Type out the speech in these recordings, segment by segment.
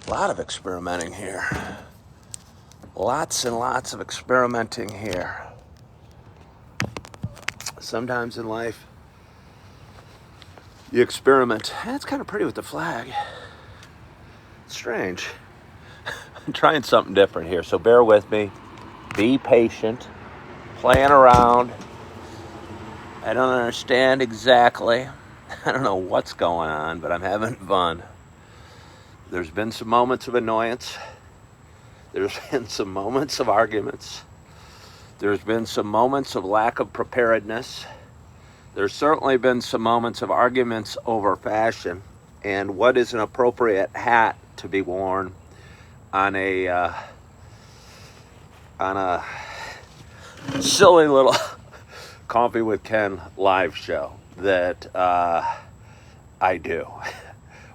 A lot of experimenting here. Lots and lots of experimenting here. Sometimes in life, you experiment. It's kind of pretty with the flag. It's strange. I'm trying something different here, so bear with me. Be patient. Playing around. I don't understand exactly. I don't know what's going on, but I'm having fun. There's been some moments of annoyance. There's been some moments of arguments. There's been some moments of lack of preparedness. There's certainly been some moments of arguments over fashion and what is an appropriate hat to be worn on a silly little Coffee with Ken live show that I do.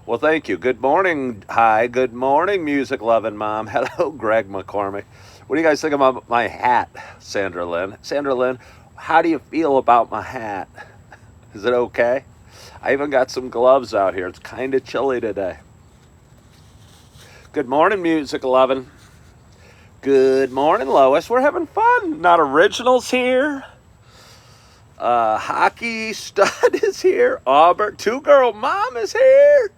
Well, thank you. Good morning. Hi. Good morning, music-loving mom. Hello, Greg McCormick. What do you guys think about my hat, Sandra Lynn? Sandra Lynn, how do you feel about my hat? Is it okay? I even got some gloves out here. It's kind of chilly today. Good morning, music-loving. Good morning, Lois. We're having fun. Not originals here. Hockey stud is here. Auburn. Two-girl mom is here.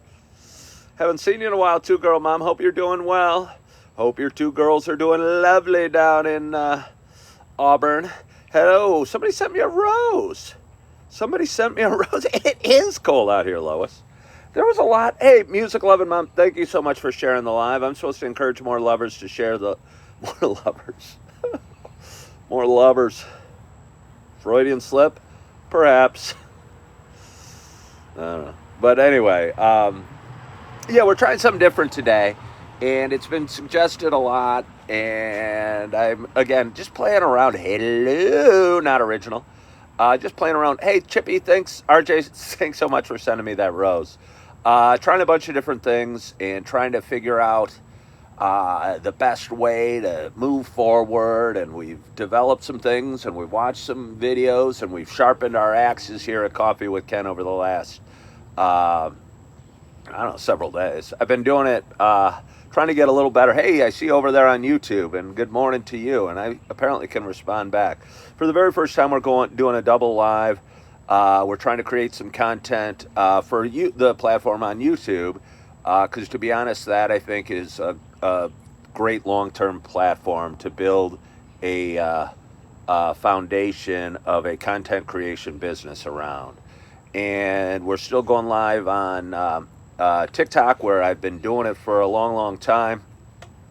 Haven't seen you in a while, two-girl mom. Hope you're doing well. Hope your two girls are doing lovely down in Auburn. Hello. Somebody sent me a rose. Somebody sent me a rose. It is cold out here, Lois. There was a lot. Hey, music-loving mom, thank you so much for sharing the live. I'm supposed to encourage more lovers to share the... More lovers. More lovers. Freudian slip? Perhaps. I don't know. But anyway, yeah, we're trying something different today, and it's been suggested a lot, and I'm, again, just playing around. Hello, not original. Just playing around. Hey, Chippy, thanks. RJ, thanks so much for sending me that rose. Trying a bunch of different things and trying to figure out the best way to move forward, and we've developed some things, and we've watched some videos, and we've sharpened our axes here at Coffee with Ken over the last I don't know, several days. I've been doing it, trying to get a little better. Hey, I see you over there on YouTube, and good morning to you. And I apparently can respond back. For the very first time, we're doing a double live. We're trying to create some content for the platform on YouTube, because to be honest, that I think is a great long-term platform to build a foundation of a content creation business around. And we're still going live on TikTok, where I've been doing it for a long, long time.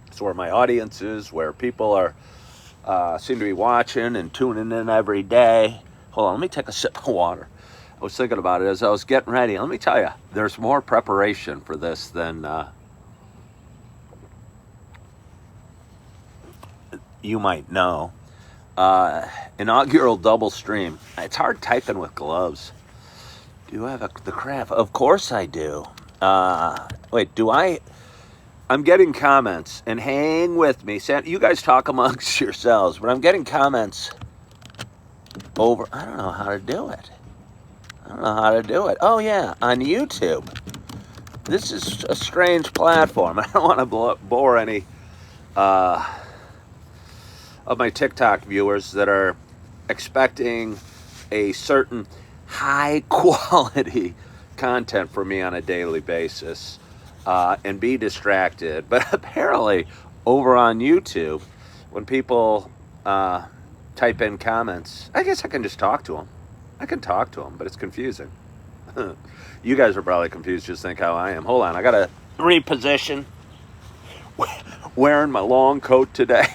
It's where my audience is, where people are seem to be watching and tuning in every day. Hold on, let me take a sip of water. I was thinking about it as I was getting ready. Let me tell you, there's more preparation for this than you might know. Inaugural double stream. It's hard typing with gloves. Do you have the craft? Of course I do. Wait, do I? I'm getting comments, and hang with me. You guys talk amongst yourselves, but I'm getting comments over. I don't know how to do it. Oh, yeah, on YouTube. This is a strange platform. I don't want to bore any of my TikTok viewers that are expecting a certain high quality content from me on a daily basis and be distracted. But apparently over on YouTube, when people type in comments, I guess I can just talk to them. I can talk to them, but it's confusing. You guys are probably confused. Just think how I am. Hold on, I gotta reposition. Wearing my long coat today,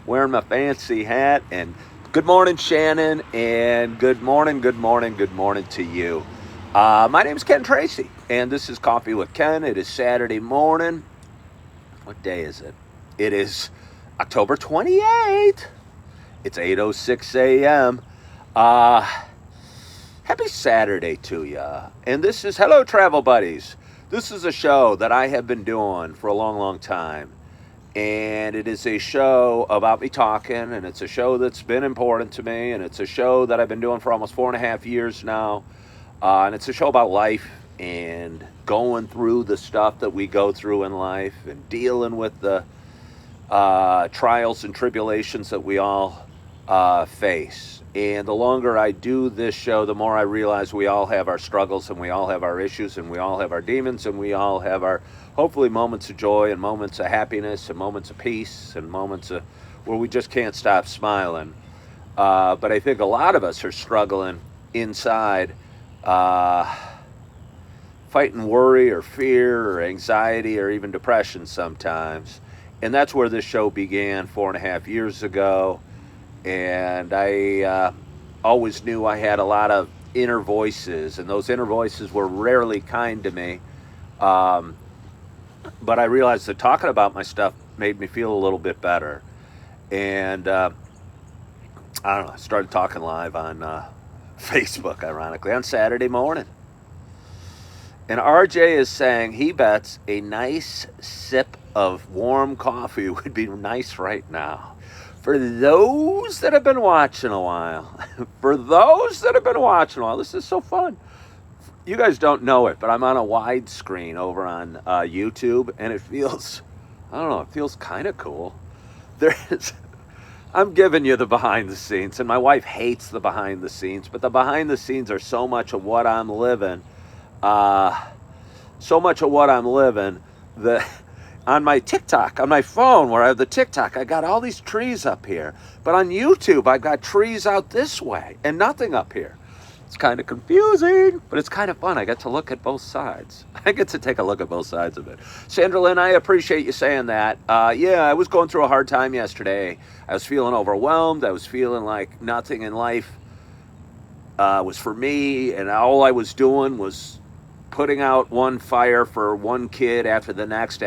wearing my fancy hat, and good morning, Shannon, and good morning to you. My name's Ken Tracy, and this is Coffee with Ken. It is Saturday morning. What day is it? It is October 28th. It's 8:06 a.m. Happy Saturday to ya. And this is Hello Travel Buddies. This is a show that I have been doing for a long, long time. And it is a show about me talking, and it's a show that's been important to me, and it's a show that I've been doing for almost 4.5 years now. And it's a show about life and going through the stuff that we go through in life and dealing with the trials and tribulations that we all face. And the longer I do this show, the more I realize we all have our struggles, and we all have our issues, and we all have our demons, and we all have our, hopefully, moments of joy and moments of happiness and moments of peace and moments of where we just can't stop smiling. But I think a lot of us are struggling inside, fighting worry or fear or anxiety or even depression sometimes. And that's where this show began 4.5 years ago. And I always knew I had a lot of inner voices, and those inner voices were rarely kind to me. But I realized that talking about my stuff made me feel a little bit better. And I don't know, I started talking live on Facebook, ironically, on Saturday morning. And RJ is saying he bets a nice sip of warm coffee would be nice right now. For those that have been watching a while, this is so fun. You guys don't know it, but I'm on a widescreen over on YouTube, and it feels, I don't know, it feels kind of cool. I'm giving you the behind the scenes, and my wife hates the behind the scenes, but the behind the scenes are so much of what I'm living, that on my TikTok, on my phone where I have the TikTok, I got all these trees up here. But on YouTube, I've got trees out this way and nothing up here. It's kind of confusing, but it's kind of fun. I get to look at both sides. I get to take a look at both sides of it. Sandra Lynn, I appreciate you saying that. Yeah, I was going through a hard time yesterday. I was feeling overwhelmed. I was feeling like nothing in life was for me, and all I was doing was putting out one fire for one kid after the next.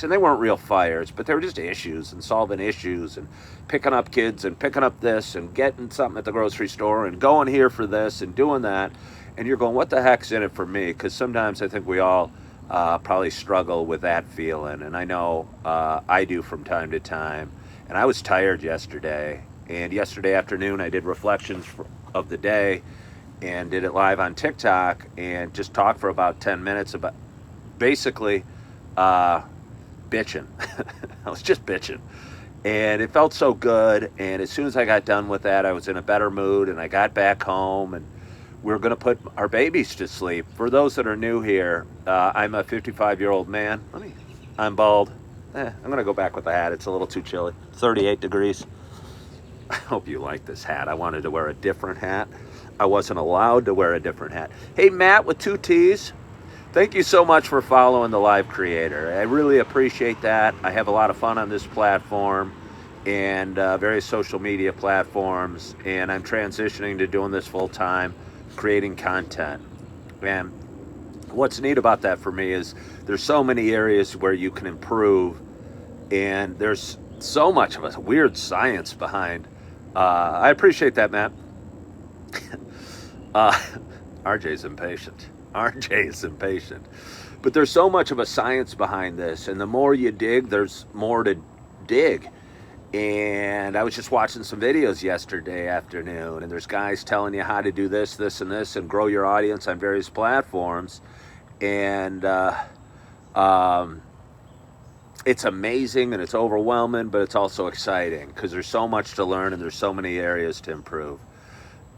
And they weren't real fires, but they were just issues and solving issues and picking up kids and picking up this and getting something at the grocery store and going here for this and doing that. And you're going, what the heck's in it for me? Because sometimes I think we all probably struggle with that feeling. And I know I do from time to time. And I was tired yesterday. And yesterday afternoon I did reflections of the day and did it live on TikTok and just talked for about 10 minutes about basically bitching. I was just bitching. And it felt so good. And as soon as I got done with that, I was in a better mood, and I got back home, and we were going to put our babies to sleep. For those that are new here, I'm a 55-year-old man. I'm bald. I'm going to go back with the hat. It's a little too chilly. 38 degrees. I hope you like this hat. I wanted to wear a different hat. I wasn't allowed to wear a different hat. Hey, Matt with 2 T's. Thank you so much for following the live creator. I really appreciate that. I have a lot of fun on this platform and various social media platforms, and I'm transitioning to doing this full time, creating content. And what's neat about that for me is there's so many areas where you can improve, and there's so much of a weird science behind. I appreciate that, Matt. RJ's impatient. But there's so much of a science behind this, and the more you dig, there's more to dig. And I was just watching some videos yesterday afternoon, and there's guys telling you how to do this, this, and this, and grow your audience on various platforms. And it's amazing, and it's overwhelming, but it's also exciting because there's so much to learn, and there's so many areas to improve.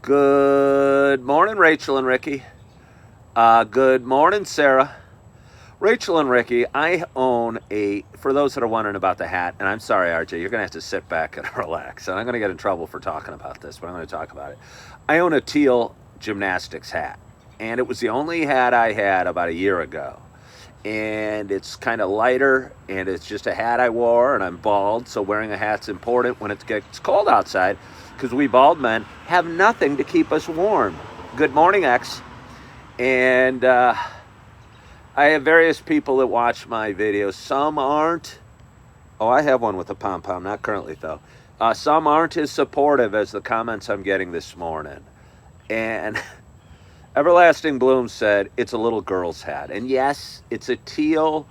Good morning, Rachel and Ricky. Good morning, Sarah. Rachel and Ricky, I own for those that are wondering about the hat, and I'm sorry, RJ, you're going to have to sit back and relax. And I'm going to get in trouble for talking about this, but I'm going to talk about it. I own a teal gymnastics hat, and it was the only hat I had about a year ago. And it's kind of lighter, and it's just a hat I wore, and I'm bald, so wearing a hat's important when it gets cold outside, because we bald men have nothing to keep us warm. Good morning, X. And I have various people that watch my videos. Some aren't. Oh, I have one with a pom-pom, not currently, though. Some aren't as supportive as the comments I'm getting this morning. And Everlasting Bloom said, it's a little girl's hat. And yes, it's a teal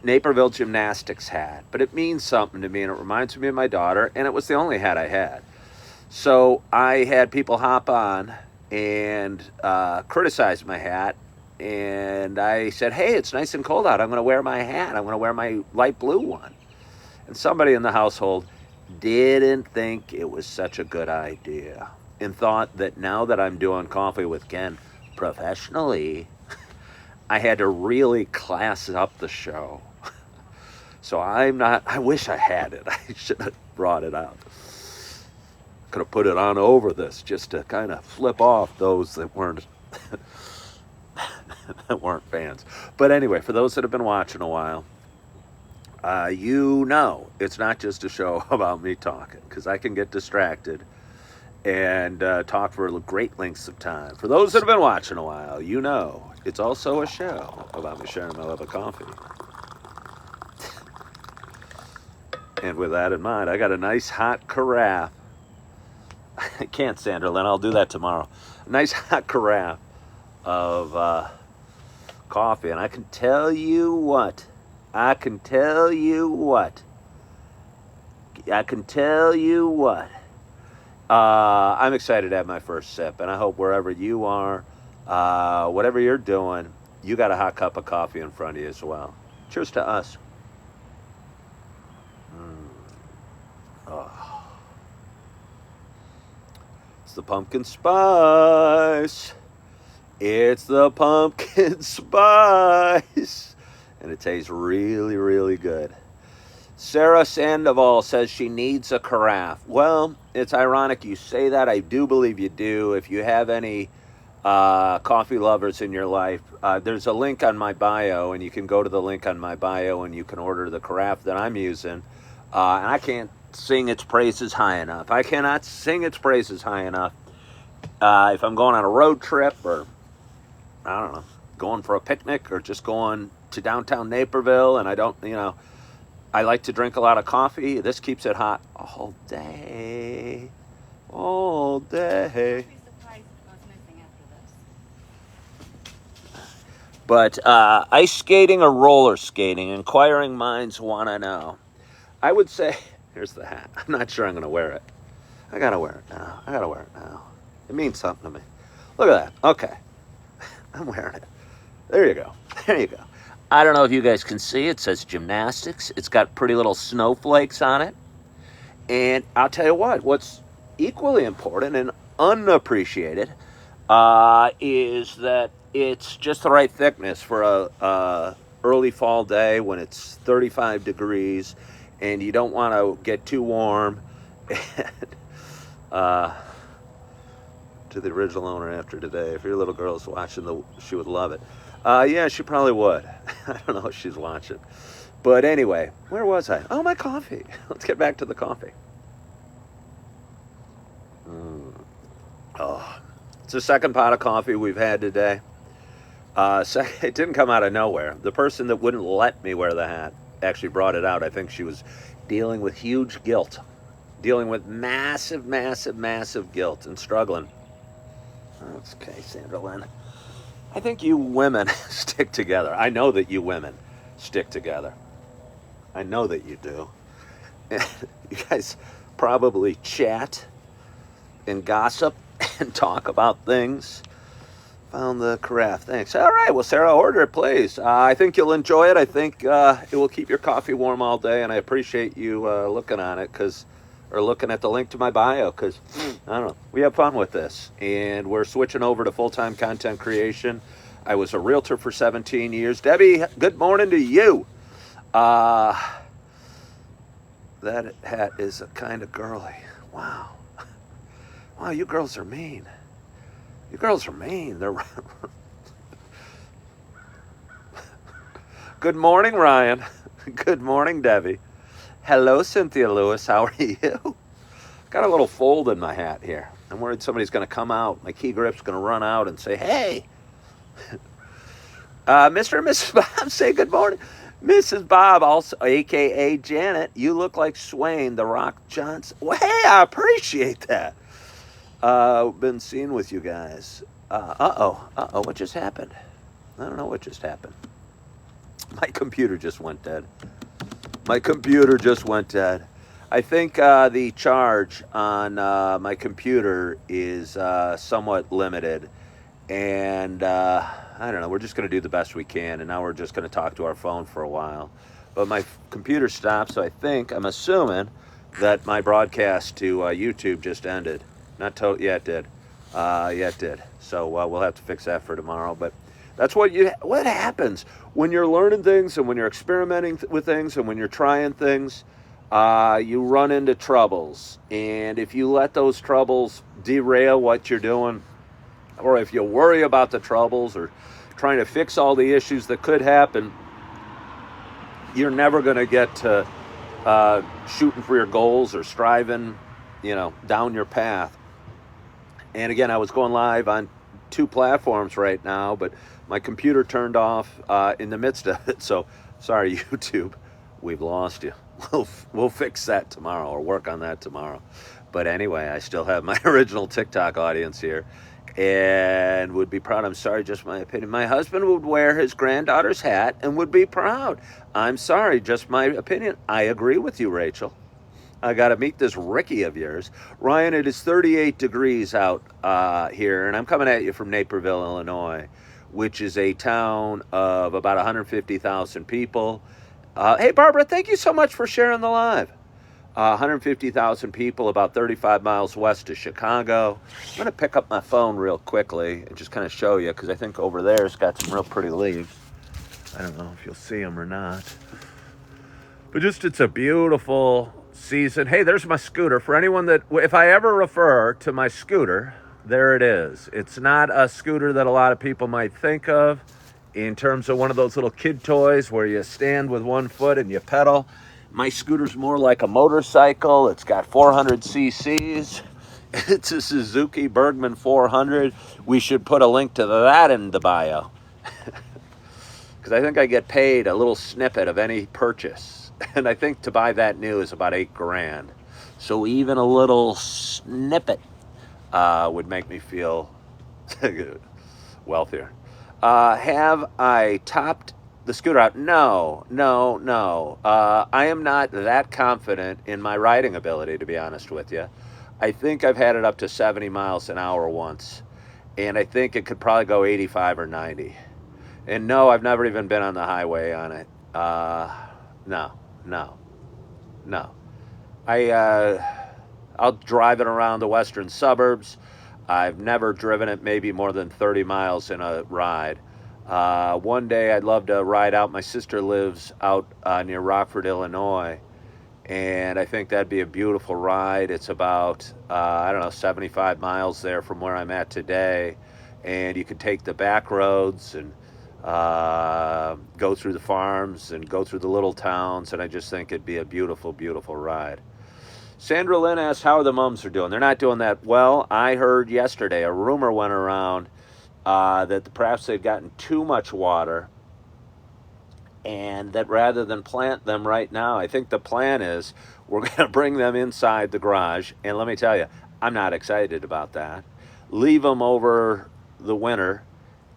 Naperville gymnastics hat, but it means something to me, and it reminds me of my daughter, and it was the only hat I had. So I had people hop on and criticized my hat. And I said, hey, it's nice and cold out. I'm going to wear my hat. I'm going to wear my light blue one. And somebody in the household didn't think it was such a good idea and thought that now that I'm doing Coffee with Ken professionally, I had to really class up the show. So I'm not, I wish I had it. I should have brought it out. Could have put it on over this just to kind of flip off those that weren't that weren't fans. But anyway, for those that have been watching a while, you know it's not just a show about me talking, because I can get distracted and talk for great lengths of time. For those that have been watching a while, you know it's also a show about me sharing my love of coffee. And with that in mind, I got a nice hot carafe. I can't, Sandra Lynn, I'll do that tomorrow. A nice hot carafe of coffee. And I can tell you what. I'm excited to have my first sip. And I hope wherever you are, whatever you're doing, you got a hot cup of coffee in front of you as well. Cheers to us. Oh. It's the pumpkin spice. It's the pumpkin spice. And it tastes really, really good. Sarah Sandoval says she needs a carafe. Well, it's ironic you say that. I do believe you do. If you have any coffee lovers in your life, there's a link on my bio, and you can go to the link on my bio and you can order the carafe that I'm using. And I can't sing its praises high enough. I cannot sing its praises high enough. If I'm going on a road trip, or I don't know, going for a picnic, or just going to downtown Naperville, and I don't, I like to drink a lot of coffee. This keeps it hot all day. All day. But ice skating or roller skating? Inquiring minds want to know. I would say, here's the hat. I'm not sure I'm going to wear it. I got to wear it now. It means something to me. Look at that. Okay. I'm wearing it. There you go. I don't know if you guys can see. It says gymnastics. It's got pretty little snowflakes on it. And I'll tell you what's equally important and unappreciated is that it's just the right thickness for a early fall day when it's 35 degrees and you don't want to get too warm. And, to the original owner after today, if your little girl's watching, she would love it. Yeah, she probably would. I don't know if she's watching. But anyway, where was I? Oh, my coffee. Let's get back to the coffee. Oh, it's the second pot of coffee we've had today. It didn't come out of nowhere. The person that wouldn't let me wear the hat actually brought it out. I think she was dealing with huge guilt, dealing with massive guilt and struggling. Okay, Sandra Lynn. I think you women stick together. I know that you women stick together. I know that you do. You guys probably chat and gossip and talk about things. Found the carafe. Thanks. All right. Well, Sarah, order it, please. I think you'll enjoy it. I think it will keep your coffee warm all day, and I appreciate you looking on it or looking at the link to my bio, because, I don't know, we have fun with this. And we're switching over to full-time content creation. I was a realtor for 17 years. Debbie, good morning to you. That hat is kind of girly. Wow. Wow, you girls are mean. You girls are mean. They're... Good morning, Ryan. Good morning, Debbie. Hello, Cynthia Lewis. How are you? Got a little fold in my hat here. I'm worried somebody's going to come out. My key grip's going to run out and say, hey. Mr. and Mrs. Bob, say good morning. Mrs. Bob, also a.k.a. Janet, you look like Swain, the Rock Johnson. Well, hey, I appreciate that. Been seen with you guys. What just happened? I don't know what just happened. My computer just went dead. I think the charge on my computer is somewhat limited, and I don't know. We're just going to do the best we can, and now we're just going to talk to our phone for a while. But my computer stopped, so I'm assuming that my broadcast to YouTube just ended. Not totally, yeah, it did. Yeah, it did. So we'll have to fix that for tomorrow. But that's what happens when you're learning things and when you're experimenting with things and when you're trying things. You run into troubles, and if you let those troubles derail what you're doing, or if you worry about the troubles or trying to fix all the issues that could happen, you're never going to get to shooting for your goals or striving, down your path. And again, I was going live on 2 platforms right now, but my computer turned off in the midst of it. So sorry, YouTube, we've lost you. We'll fix that tomorrow or work on that tomorrow. But anyway, I still have my original TikTok audience here and would be proud. I'm sorry, just my opinion. My husband would wear his granddaughter's hat and would be proud. I'm sorry, just my opinion. I agree with you, Rachel. I got to meet this Ricky of yours. Ryan, it is 38 degrees out here, and I'm coming at you from Naperville, Illinois, which is a town of about 150,000 people. Hey, Barbara, thank you so much for sharing the live. 150,000 people, about 35 miles west of Chicago. I'm going to pick up my phone real quickly and just kind of show you, because I think over there it's got some real pretty leaves. I don't know if you'll see them or not. But it's a beautiful season. Hey, there's my scooter. For anyone that, if I ever refer to my scooter, there it is. It's not a scooter that a lot of people might think of in terms of one of those little kid toys where you stand with one foot and you pedal. My scooter's more like a motorcycle. It's got 400 cc's. It's a Suzuki Bergman 400. We should put a link to that in the bio. Because I think I get paid a little snippet of any purchase. And I think to buy that new is about $8,000. So even a little snippet would make me feel wealthier. Have I topped the scooter out? No. I am not that confident in my riding ability, to be honest with you. I think I've had it up to 70 miles an hour once. And I think it could probably go 85 or 90. And no, I've never even been on the highway on it. No. I'll drive it around the western suburbs. I've never driven it maybe more than 30 miles in a ride. One day I'd love to ride out. My sister lives out near Rockford, Illinois, and I think that'd be a beautiful ride. It's about, 75 miles there from where I'm at today, and you could take the back roads and go through the farms and go through the little towns, and I just think it'd be a beautiful, beautiful ride. Sandra Lynn asks how the mums are doing. They're not doing that well. I heard yesterday, a rumor went around that perhaps they'd gotten too much water, and that rather than plant them right now, I think the plan is we're going to bring them inside the garage, and let me tell you, I'm not excited about that. Leave them over the winter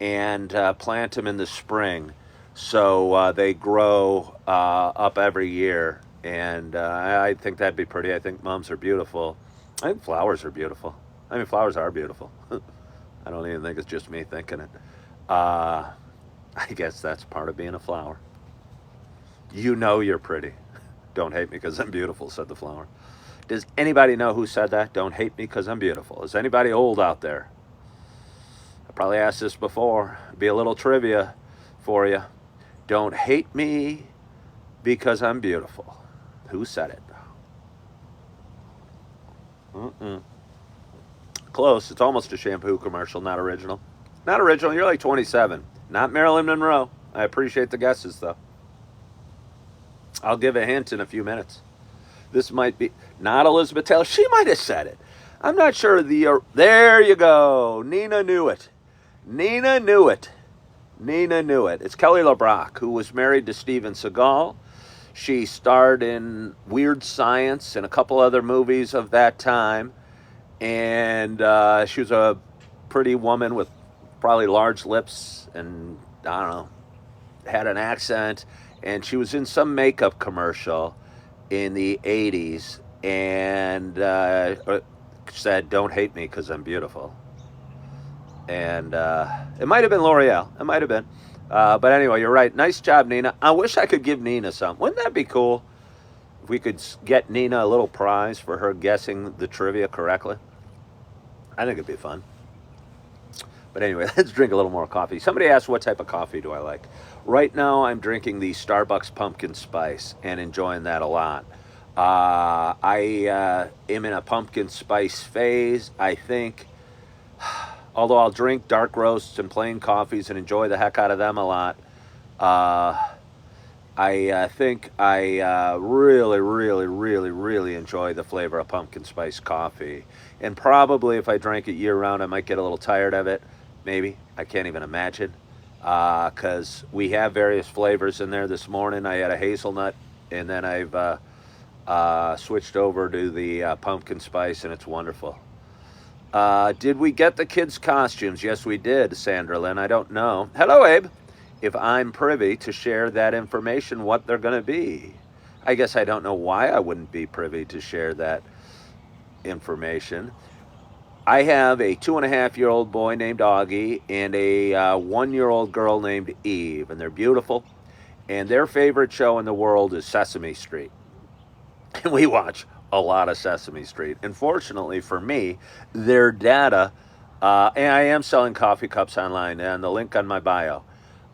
and plant them in the spring so they grow up every year. And I think that'd be pretty. I think mums are beautiful. I think flowers are beautiful. I mean, flowers are beautiful. I don't even think it's just me thinking it. I guess that's part of being a flower. You know you're pretty. Don't hate me because I'm beautiful, said the flower. Does anybody know who said that? Don't hate me because I'm beautiful. Is anybody old out there? I probably asked this before. Be a little trivia for you. Don't hate me because I'm beautiful. Who said it? Close. It's almost a shampoo commercial, not original. Not original. You're like 27. Not Marilyn Monroe. I appreciate the guesses, though. I'll give a hint in a few minutes. This might be not Elizabeth Taylor. She might have said it. I'm not sure. There you go. Nina knew it. Nina knew it. It's Kelly LeBrock, who was married to Steven Seagal. She starred in Weird Science and a couple other movies of that time. And she was a pretty woman with probably large lips and, I don't know, had an accent. And she was in some makeup commercial in the 80s. and said, "Don't hate me because I'm beautiful." And it might have been L'Oreal. It might have been. But anyway, you're right. Nice job, Nina. I wish I could give Nina some. Wouldn't that be cool if we could get Nina a little prize for her guessing the trivia correctly? I think it'd be fun. But anyway, let's drink a little more coffee. Somebody asked, what type of coffee do I like? Right now, I'm drinking the Starbucks pumpkin spice and enjoying that a lot. I am in a pumpkin spice phase. I think, although I'll drink dark roasts and plain coffees and enjoy the heck out of them a lot, uh, I think I really, really, really, really enjoy the flavor of pumpkin spice coffee. And probably if I drank it year round, I might get a little tired of it. Maybe. I can't even imagine. Because we have various flavors in there. This morning I had a hazelnut, and then I've switched over to the pumpkin spice, and it's wonderful. Did we get the kids' costumes? Yes, we did, Sandra Lynn. I don't know. Hello, Abe. If I'm privy to share that information, what they're going to be. I guess I don't know why I wouldn't be privy to share that information. I have a 2.5-year-old boy named Augie and a 1-year-old girl named Eve, and they're beautiful. And their favorite show in the world is Sesame Street. And we watch a lot of Sesame Street. And fortunately for me, their data, and I am selling coffee cups online, and the link on my bio.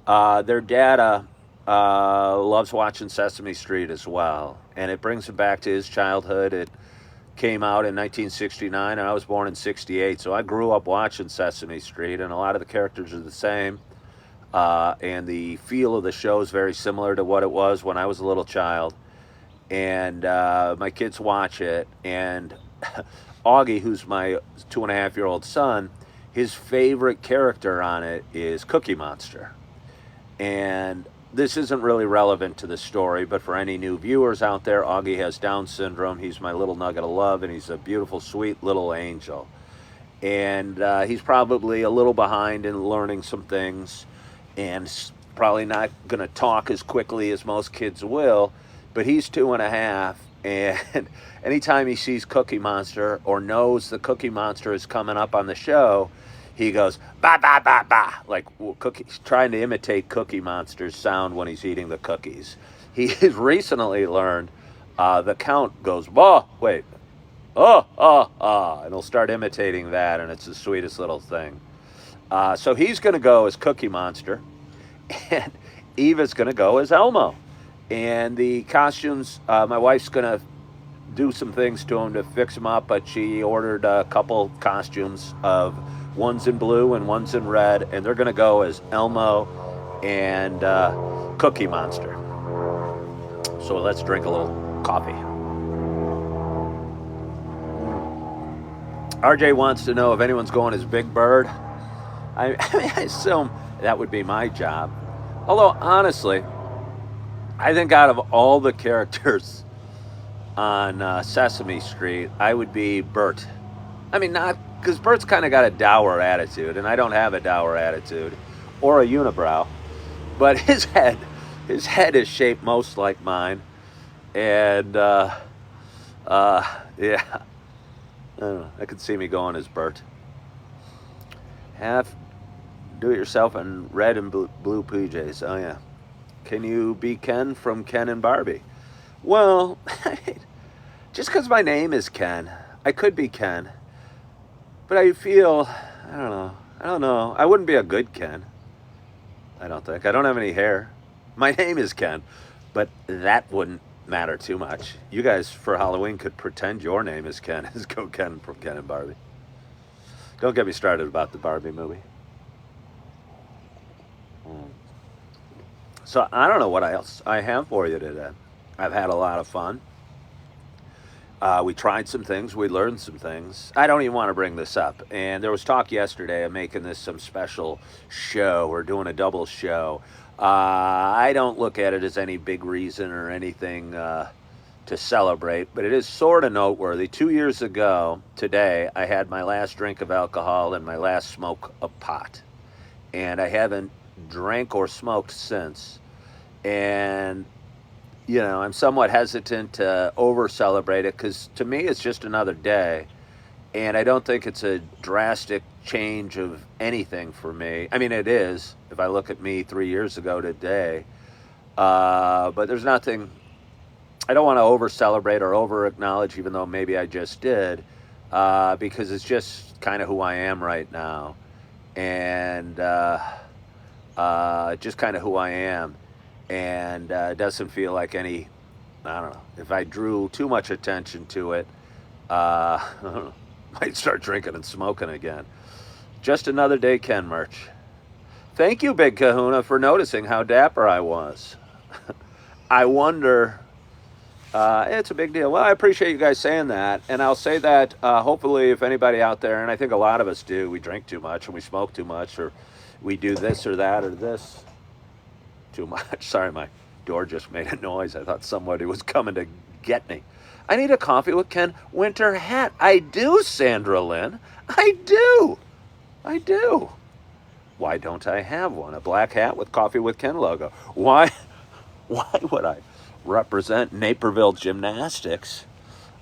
Their data loves watching Sesame Street as well, and it brings him back to his childhood. It came out in 1969, and I was born in 68, so I grew up watching Sesame Street, and a lot of the characters are the same, and the feel of the show is very similar to what it was when I was a little child, and my kids watch it, and Augie, who's my 2.5-year-old son, his favorite character on it is Cookie Monster. And this isn't really relevant to the story, but for any new viewers out there, Augie has Down syndrome. He's my little nugget of love, and he's a beautiful, sweet little angel. And he's probably a little behind in learning some things, and probably not going to talk as quickly as most kids will, but he's 2.5, and anytime he sees Cookie Monster or knows the Cookie Monster is coming up on the show, he goes, ba, ba, ba, ba, like he's trying to imitate Cookie Monster's sound when he's eating the cookies. He has recently learned the count goes, bah, wait, and he'll start imitating that, and it's the sweetest little thing. So he's going to go as Cookie Monster, and Eva's going to go as Elmo. And the costumes, my wife's going to do some things to them to fix them up, but she ordered a couple costumes of one's in blue and one's in red, and they're going to go as Elmo and Cookie Monster. So let's drink a little coffee. RJ wants to know if anyone's going as Big Bird. I assume that would be my job. Although, honestly, I think out of all the characters on Sesame Street, I would be Bert. I mean, not because Bert's kind of got a dour attitude, and I don't have a dour attitude or a unibrow, but his head is shaped most like mine, and yeah, I don't know. I could see me going as Bert. Half do-it-yourself in red and blue PJs. Oh yeah. Can you be Ken from Ken and Barbie? Well, just because my name is Ken, I could be Ken. But I feel, I don't know. I wouldn't be a good Ken. I don't think. I don't have any hair. My name is Ken, but that wouldn't matter too much. You guys, for Halloween, could pretend your name is Ken as go Ken from Ken and Barbie. Don't get me started about the Barbie movie. So I don't know what else I have for you today. I've had a lot of fun. We tried some things. We learned some things. I don't even want to bring this up. And there was talk yesterday of making this some special show. We're doing a double show. I don't look at it as any big reason or anything to celebrate, but it is sort of noteworthy. 2 years ago today, I had my last drink of alcohol and my last smoke of pot. And I haven't drank or smoked since. And I'm somewhat hesitant to over celebrate it because to me it's just another day. And I don't think it's a drastic change of anything for me. I mean, it is if I look at me 3 years ago today. But there's nothing, I don't want to over celebrate or over acknowledge, even though maybe I just did, because it's just kind of who I am right now. And just kind of who I am. And it doesn't feel like any, I don't know, if I drew too much attention to it, might start drinking and smoking again. Just another day, Ken Merch. Thank you, Big Kahuna, for noticing how dapper I was. I wonder, it's a big deal. Well, I appreciate you guys saying that. And I'll say that hopefully if anybody out there, and I think a lot of us do, we drink too much and we smoke too much, or we do this or that or this too much. Sorry, my door just made a noise. I thought somebody was coming to get me. I need a Coffee with Ken winter hat. I do, Sandra Lynn. I do. Why don't I have one? A black hat with Coffee with Ken logo. Why would I represent Naperville Gymnastics?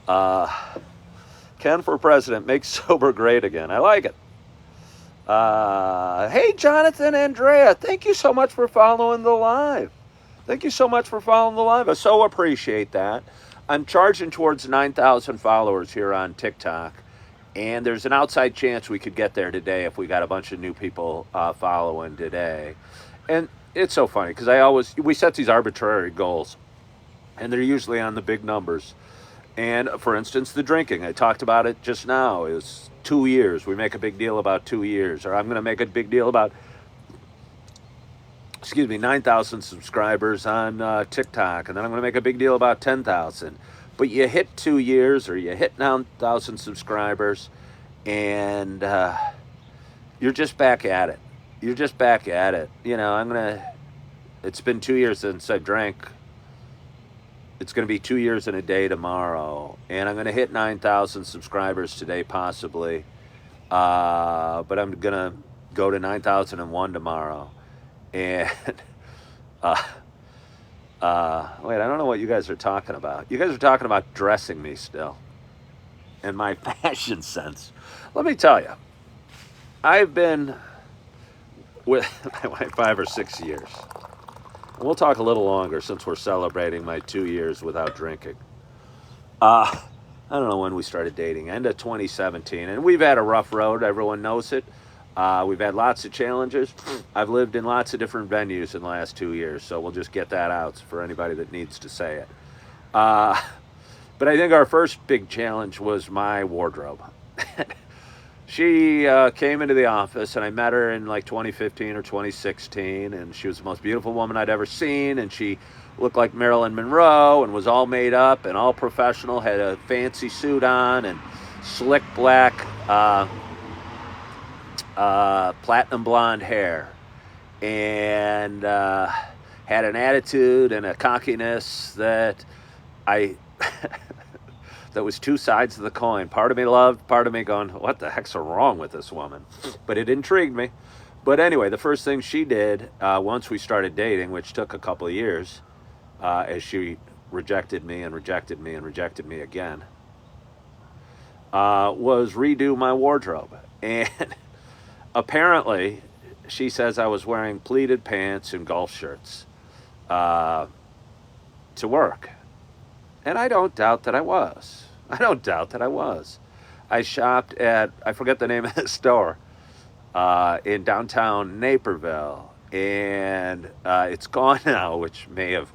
Ken for president, make sober great again. I like it. Hey, Jonathan, Andrea, thank you so much for following the live. I so appreciate that. I'm charging towards 9,000 followers here on TikTok, and there's an outside chance we could get there today if we got a bunch of new people following today. And it's so funny because we set these arbitrary goals, and they're usually on the big numbers. And for instance, the drinking, I talked about it just now, is 2 years. We make a big deal about 2 years, or I'm going to make a big deal about 9,000 subscribers on TikTok, and then I'm going to make a big deal about 10,000. But you hit 2 years, or you hit 9,000 subscribers, and you're just back at it. It's been 2 years since I drank. It's going to be 2 years and a day tomorrow, and I'm going to hit 9,000 subscribers today, possibly. But I'm going to go to 9,001 tomorrow. And wait, I don't know what you guys are talking about. You guys are talking about dressing me still and my fashion sense. Let me tell you, I've been with my wife 5 or 6 years. We'll talk a little longer since we're celebrating my 2 years without drinking. I don't know when we started dating, end of 2017. And we've had a rough road. Everyone knows it. We've had lots of challenges. I've lived in lots of different venues in the last 2 years, so we'll just get that out for anybody that needs to say it. But I think our first big challenge was my wardrobe. She came into the office, and I met her in like 2015 or 2016, and she was the most beautiful woman I'd ever seen, and she looked like Marilyn Monroe and was all made up and all professional, had a fancy suit on and slick black platinum blonde hair, and had an attitude and a cockiness that that was two sides of the coin. Part of me loved, part of me going, what the heck's wrong with this woman? But it intrigued me. But anyway, the first thing she did once we started dating, which took a couple of years, as she rejected me and rejected me and rejected me again, was redo my wardrobe. And apparently, she says I was wearing pleated pants and golf shirts to work. And I don't doubt that I was. I shopped at, I forget the name of the store, in downtown Naperville. And it's gone now, which may have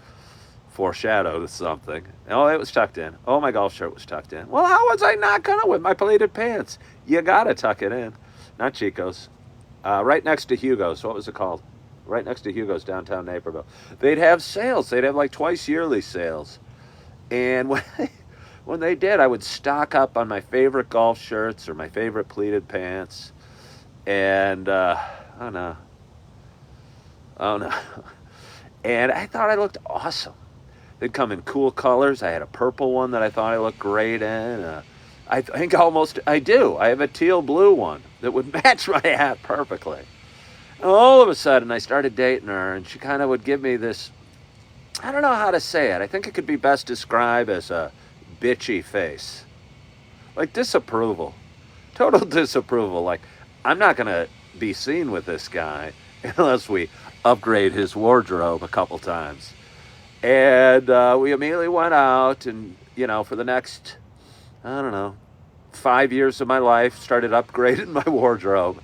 foreshadowed something. Oh, it was tucked in. Oh, my golf shirt was tucked in. Well, how was I not gonna with my pleated pants? You gotta tuck it in. Not Chico's. Right next to Hugo's. What was it called? Right next to Hugo's, downtown Naperville. They'd have sales. They'd have like twice yearly sales. And when they did, I would stock up on my favorite golf shirts or my favorite pleated pants. And, oh no. And I thought I looked awesome. They'd come in cool colors. I had a purple one that I thought I looked great in. I think almost, I do. I have a teal blue one that would match my hat perfectly. And all of a sudden, I started dating her, and she kind of would give me this I don't know how to say it. I think it could be best described as a bitchy face. Like disapproval. Total disapproval. Like, I'm not going to be seen with this guy unless we upgrade his wardrobe a couple times. And we immediately went out and, for the next, I don't know, 5 years of my life, started upgrading my wardrobe.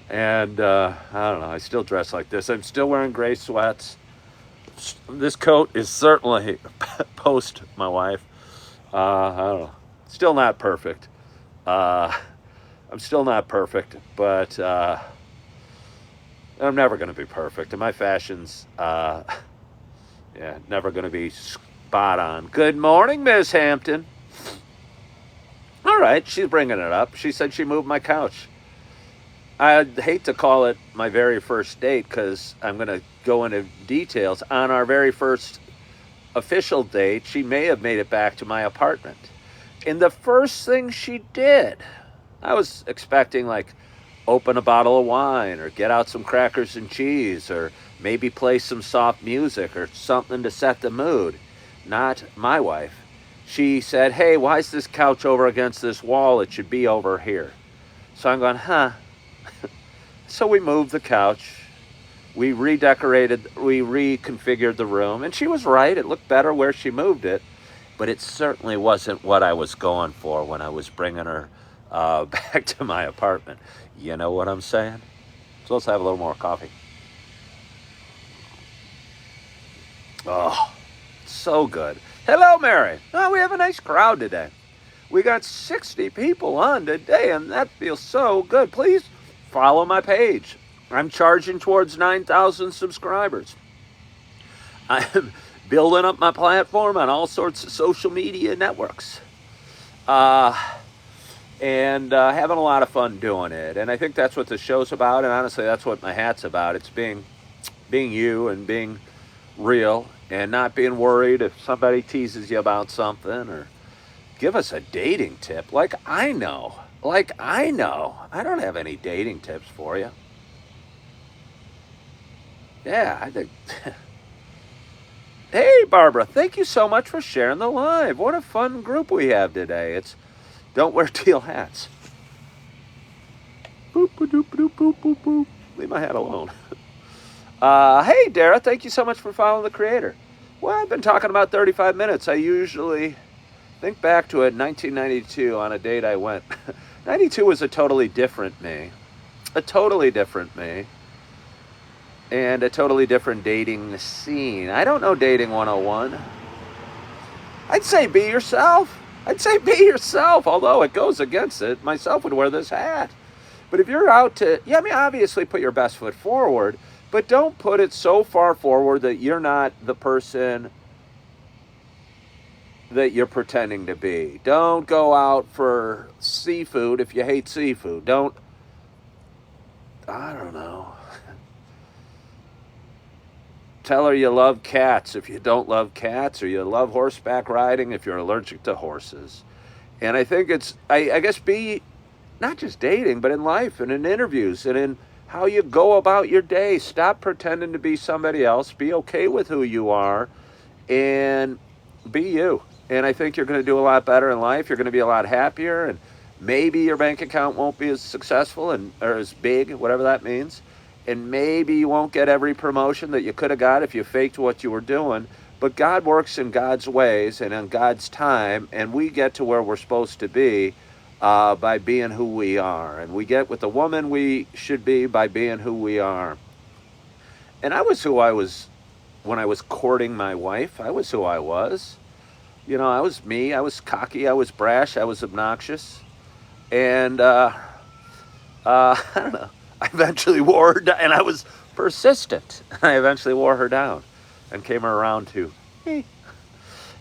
And I don't know, I still dress like this. I'm still wearing gray sweats. This coat is certainly post my wife. I don't know, still not perfect. I'm still not perfect, but I'm never going to be perfect. And my fashion's, never going to be spot on. Good morning, Miss Hampton. All right, she's bringing it up. She said she moved my couch. I'd hate to call it my very first date because I'm going to go into details. On our very first official date, she may have made it back to my apartment. And the first thing she did, I was expecting like open a bottle of wine or get out some crackers and cheese or maybe play some soft music or something to set the mood. Not my wife. She said, hey, why is this couch over against this wall? It should be over here. So I'm going, huh. So we moved the couch. We reconfigured the room. And she was right. It looked better where she moved it. But it certainly wasn't what I was going for when I was bringing her back to my apartment. You know what I'm saying? So let's have a little more coffee. Oh, so good. Hello, Mary. Oh, we have a nice crowd today. We got 60 people on today, and that feels so good. Please follow my page. I'm charging towards 9,000 subscribers. I'm building up my platform on all sorts of social media networks. And having a lot of fun doing it. And I think that's what the show's about, and honestly, that's what my hat's about. It's being you and being real and not being worried if somebody teases you about something or give us a dating tip. Like I know. I don't have any dating tips for you. Yeah, I think... Hey, Barbara, thank you so much for sharing the live. What a fun group we have today. It's don't wear teal hats. Boop, boop, boop, boop, boop, boop, boop. Leave my hat alone. Hey, Dara, thank you so much for following the creator. Well, I've been talking about 35 minutes. I usually think back to it, 1992, on a date I went. 92 was a totally different me. A totally different me. And a totally different dating scene. I don't know dating 101. I'd say be yourself. Although it goes against it. Myself would wear this hat. But if you're out to, obviously put your best foot forward, but don't put it so far forward that you're not the person that you're pretending to be. Don't go out for seafood if you hate seafood. I don't know. Tell her you love cats if you don't love cats, or you love horseback riding if you're allergic to horses. And I think I guess be not just dating, but in life and in interviews and in how you go about your day. Stop pretending to be somebody else. Be okay with who you are and be you. And I think you're going to do a lot better in life. You're going to be a lot happier, and maybe your bank account won't be as successful or as big, whatever that means. And maybe you won't get every promotion that you could have got if you faked what you were doing. But God works in God's ways and in God's time, and we get to where we're supposed to be by being who we are. And we get with the woman we should be by being who we are. And I was who I was when I was courting my wife. I was who I was. I was me. I was cocky. I was brash. I was obnoxious. And I don't know. I eventually wore her down, and I was persistent. I eventually wore her down and came around to me.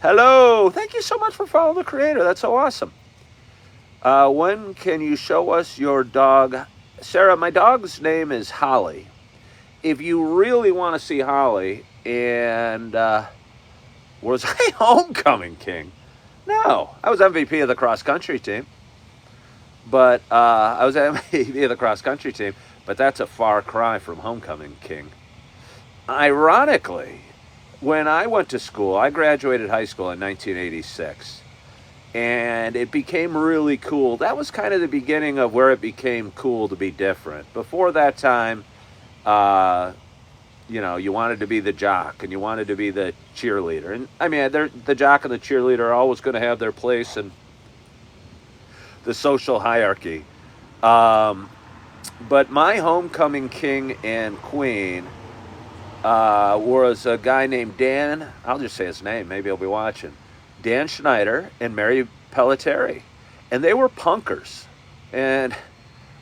Hello. Thank you so much for following the creator. That's so awesome. When can you show us your dog? Sarah, my dog's name is Holly. If you really want to see Holly, and was I homecoming king? No, I was MVP of the cross-country team. But I was MVP of the cross-country team, but that's a far cry from homecoming king. Ironically, when I went to school, I graduated high school in 1986. And it became really cool. That was kind of the beginning of where it became cool to be different. Before that time, you wanted to be the jock and you wanted to be the cheerleader. And I mean, the jock and the cheerleader are always going to have their place in the social hierarchy. But my homecoming king and queen was a guy named Dan. I'll just say his name. Maybe he'll be watching. Dan Schneider and Mary Pelletieri. And they were punkers. And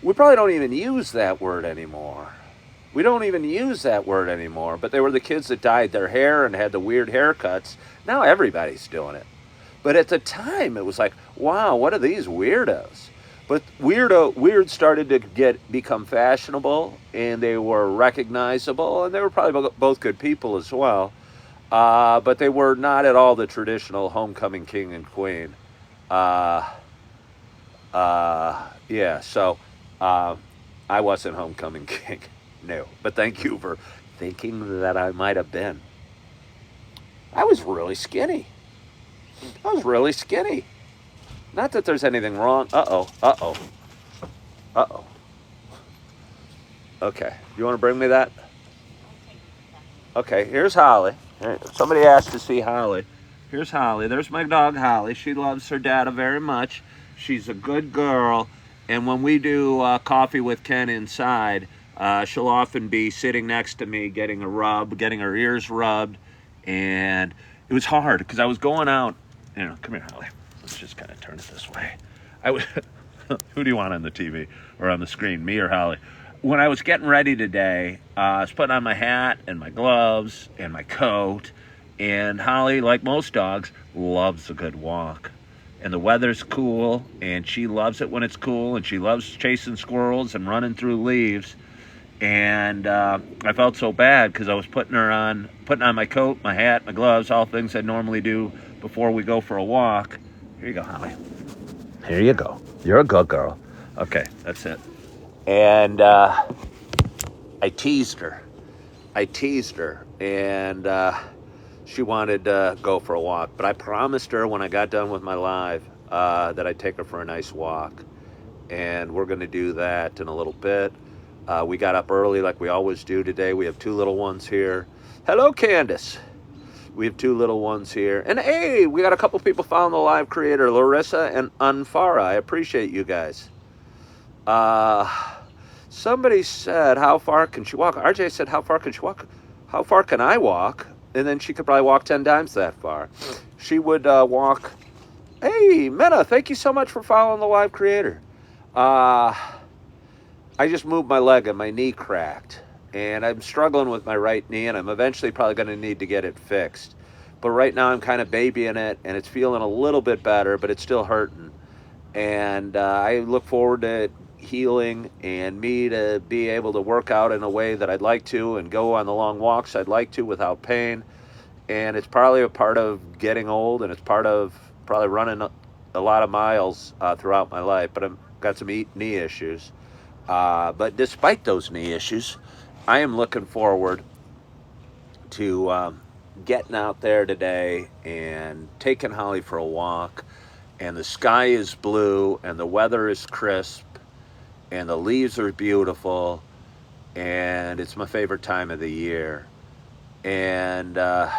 we probably don't even use that word anymore. We don't even use that word anymore. But they were the kids that dyed their hair and had the weird haircuts. Now everybody's doing it. But at the time, it was like, wow, what are these weirdos? But weird started to become fashionable, and they were recognizable, and they were probably both good people as well. But they were not at all the traditional homecoming king and queen. So I wasn't homecoming king. No. But thank you for thinking that I might have been. I was really skinny. Not that there's anything wrong. Uh-oh. Okay. You want to bring me that? Okay, here's Holly. Somebody asked to see Holly. Here's Holly. There's my dog, Holly. She loves her dada very much. She's a good girl. And when we do coffee with Ken inside, she'll often be sitting next to me getting her ears rubbed. And it was hard because I was going out. Come here, Holly. Let's just kind of turn it this way. Who do you want on the TV or on the screen, me or Holly? When I was getting ready today, I was putting on my hat and my gloves and my coat. And Holly, like most dogs, loves a good walk. And the weather's cool, and she loves it when it's cool, and she loves chasing squirrels and running through leaves. And I felt so bad because I was putting on my coat, my hat, my gloves, all things I normally do before we go for a walk. Here you go, Holly. Here you go. You're a good girl. Okay, that's it. And I teased her, and she wanted to go for a walk. But I promised her when I got done with my live that I'd take her for a nice walk. And we're going to do that in a little bit. We got up early like we always do today. We have two little ones here. Hello, Candace. We have two little ones here. And hey, we got a couple people following the live creator, Larissa and Anfara. I appreciate you guys. Somebody said, how far can she walk? RJ said, how far can she walk? How far can I walk? And then she could probably walk 10 times that far. She would walk. Hey, Meta, thank you so much for following the live creator. I just moved my leg and my knee cracked. And I'm struggling with my right knee, and I'm eventually probably going to need to get it fixed. But right now I'm kind of babying it, and it's feeling a little bit better, but it's still hurting. And I look forward to it healing and me to be able to work out in a way that I'd like to and go on the long walks I'd like to without pain. And it's probably a part of getting old, and it's part of probably running a lot of miles throughout my life. But I've got some knee issues. But despite those knee issues, I am looking forward to getting out there today and taking Holly for a walk. And the sky is blue, and the weather is crisp, and the leaves are beautiful, and it's my favorite time of the year. And hey,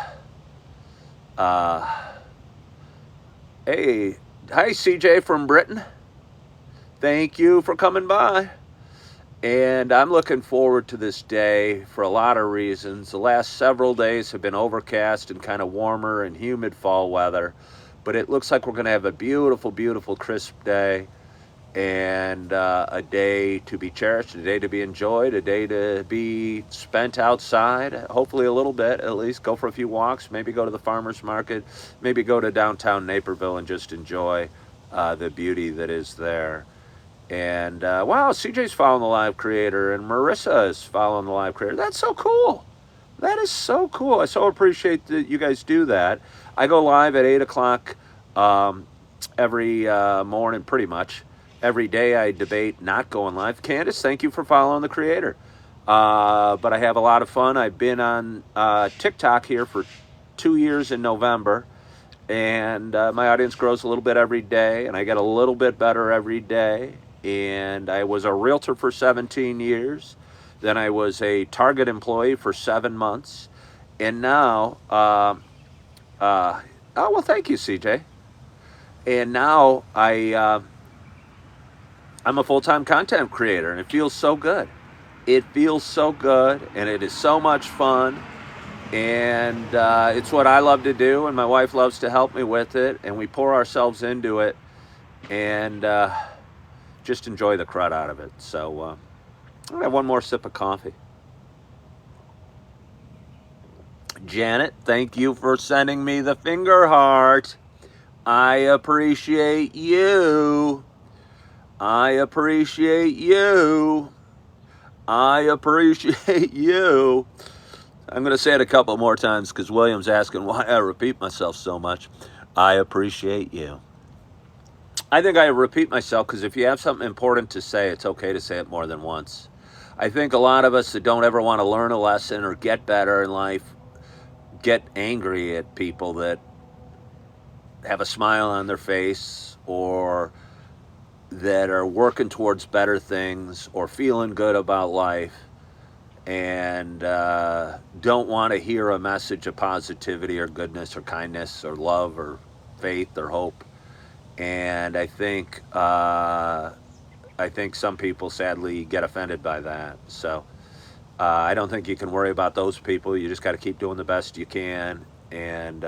hi CJ from Britain. Thank you for coming by. And I'm looking forward to this day for a lot of reasons. The last several days have been overcast and kind of warmer and humid fall weather. But it looks like we're going to have a beautiful, beautiful, crisp day. And a day to be cherished, a day to be enjoyed, a day to be spent outside. Hopefully a little bit, at least. Go for a few walks. Maybe go to the farmer's market. Maybe go to downtown Naperville and just enjoy the beauty that is there. And, wow, CJ's following the live creator, and Marissa is following the live creator. That's so cool. That is so cool. I so appreciate that you guys do that. I go live at 8 o'clock every morning, pretty much. Every day I debate not going live. Candace, thank you for following the creator. But I have a lot of fun. I've been on TikTok here for 2 years in November, and my audience grows a little bit every day, and I get a little bit better every day. And I was a realtor for 17 years. Then I was a Target employee for 7 months. And now, oh, well, thank you, CJ. And now I'm a full-time content creator, and it feels so good. It feels so good, and it is so much fun. And it's what I love to do, and my wife loves to help me with it, and we pour ourselves into it, and just enjoy the crud out of it. So I'll have one more sip of coffee. Janet, thank you for sending me the finger heart. I appreciate you. I appreciate you. I appreciate you. I'm going to say it a couple more times because William's asking why I repeat myself so much. I appreciate you. I think I repeat myself because if you have something important to say, it's okay to say it more than once. I think a lot of us that don't ever want to learn a lesson or get better in life get angry at people that have a smile on their face or that are working towards better things or feeling good about life and don't want to hear a message of positivity or goodness or kindness or love or faith or hope. And I think some people sadly get offended by that. So I don't think you can worry about those people. You just got to keep doing the best you can and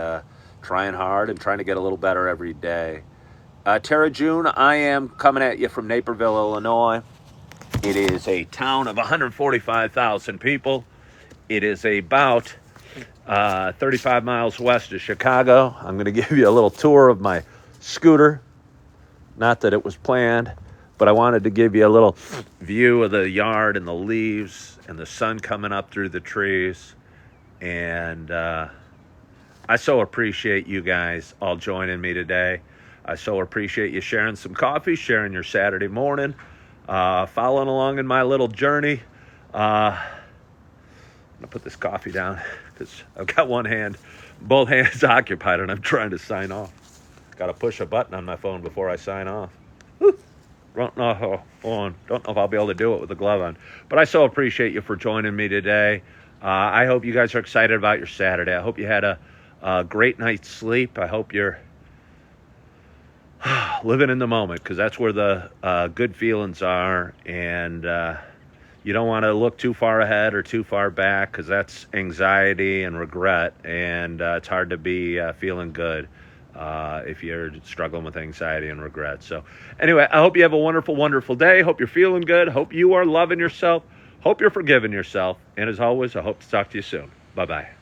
trying hard and trying to get a little better every day. Tara June, I am coming at you from Naperville, Illinois. It is a town of 145,000 people. It is about 35 miles west of Chicago. I'm going to give you a little tour of my scooter. Not that it was planned, but I wanted to give you a little view of the yard and the leaves and the sun coming up through the trees. And I so appreciate you guys all joining me today. I so appreciate you sharing some coffee, sharing your Saturday morning, following along in my little journey. I'm going to put this coffee down because I've got both hands occupied, and I'm trying to sign off. Got to push a button on my phone before I sign off. Whew. Don't know if I'll be able to do it with the glove on. But I so appreciate you for joining me today. I hope you guys are excited about your Saturday. I hope you had a great night's sleep. I hope you're living in the moment because that's where the good feelings are. And you don't want to look too far ahead or too far back because that's anxiety and regret. And it's hard to be feeling good if you're struggling with anxiety and regret. So anyway, I hope you have a wonderful, wonderful day. Hope you're feeling good. Hope you are loving yourself. Hope you're forgiving yourself. And as always, I hope to talk to you soon. Bye-bye.